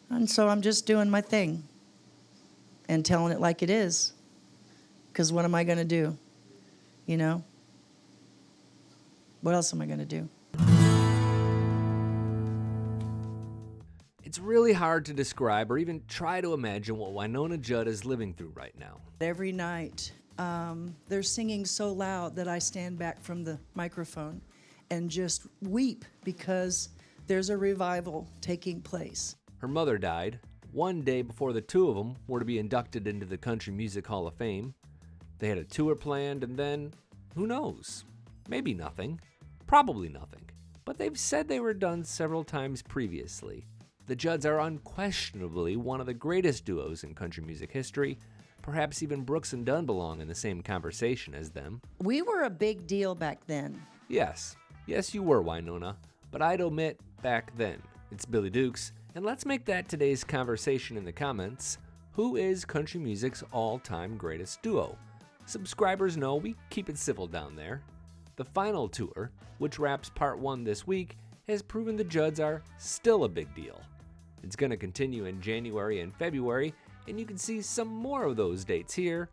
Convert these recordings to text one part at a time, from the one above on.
And so I'm just doing my thing and telling it like it is. Because what am I going to do? You know? What else am I going to do? It's really hard to describe or even try to imagine what Wynonna Judd is living through right now. Every night, they're singing so loud that I stand back from the microphone and just weep because there's a revival taking place. Her mother died one day before the two of them were to be inducted into the Country Music Hall of Fame. They had a tour planned, and then, who knows? Maybe nothing. Probably nothing. But they've said they were done several times previously. The Judds are unquestionably one of the greatest duos in country music history. Perhaps even Brooks and Dunn belong in the same conversation as them. We were a big deal back then. Yes, you were, Wynonna, but I'd omit back then. It's Billy Dukes, and let's make that today's conversation in the comments. Who is country music's all-time greatest duo? Subscribers know we keep it civil down there. The final tour, which wraps part 1 this week, has proven the Judds are still a big deal. It's going to continue in January and February, and you can see some more of those dates here.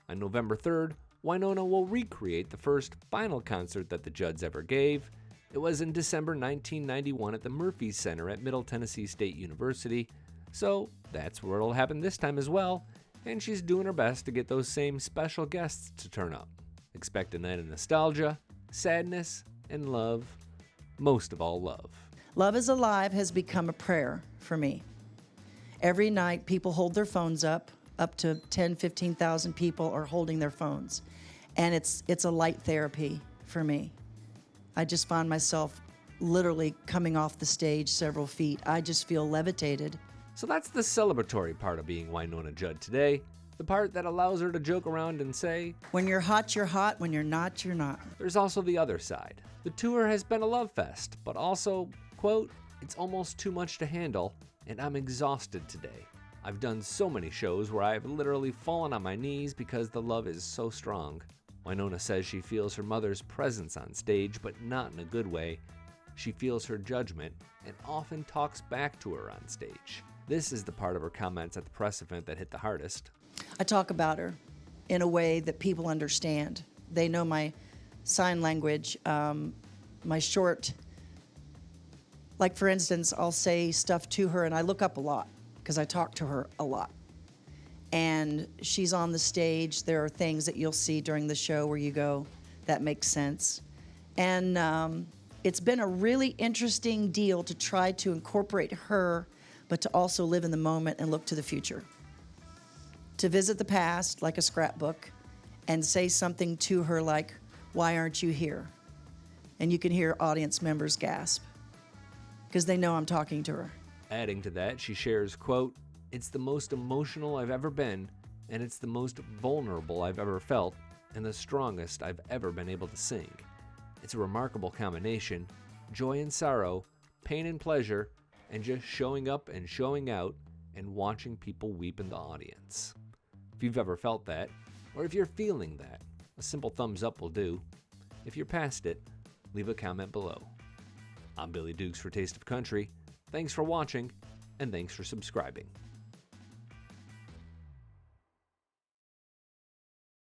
On November 3rd, Wynonna will recreate the first final concert that the Judds ever gave. It was in December 1991 at the Murphy Center at Middle Tennessee State University, so that's where it'll happen this time as well, and she's doing her best to get those same special guests to turn up. Expect a night of nostalgia, sadness, and love. Most of all, love. Love is Alive has become a prayer for me. Every night, people hold their phones up to 10, 15,000 people are holding their phones. And it's a light therapy for me. I just find myself literally coming off the stage several feet. I just feel levitated. So that's the celebratory part of being Wynonna Judd today. The part that allows her to joke around and say, when you're hot, you're hot. When you're not, you're not. There's also the other side. The tour has been a love fest, but also, quote, it's almost too much to handle, and I'm exhausted today. I've done so many shows where I've literally fallen on my knees because the love is so strong. Wynonna says she feels her mother's presence on stage, but not in a good way. She feels her judgment and often talks back to her on stage. This is the part of her comments at the press event that hit the hardest. I talk about her in a way that people understand. They know my sign language, my short, like for instance, I'll say stuff to her and I look up a lot because I talk to her a lot. And she's on the stage. There are things that you'll see during the show where you go, that makes sense. And it's been a really interesting deal to try to incorporate her, but to also live in the moment and look to the future. To visit the past like a scrapbook and say something to her like, why aren't you here? And you can hear audience members gasp because they know I'm talking to her. Adding to that, she shares, quote, it's the most emotional I've ever been, and it's the most vulnerable I've ever felt, and the strongest I've ever been able to sing. It's a remarkable combination, joy and sorrow, pain and pleasure, and just showing up and showing out and watching people weep in the audience. If you've ever felt that, or if you're feeling that, a simple thumbs up will do. If you're past it, leave a comment below. I'm Billy Dukes for Taste of Country. Thanks for watching, and thanks for subscribing.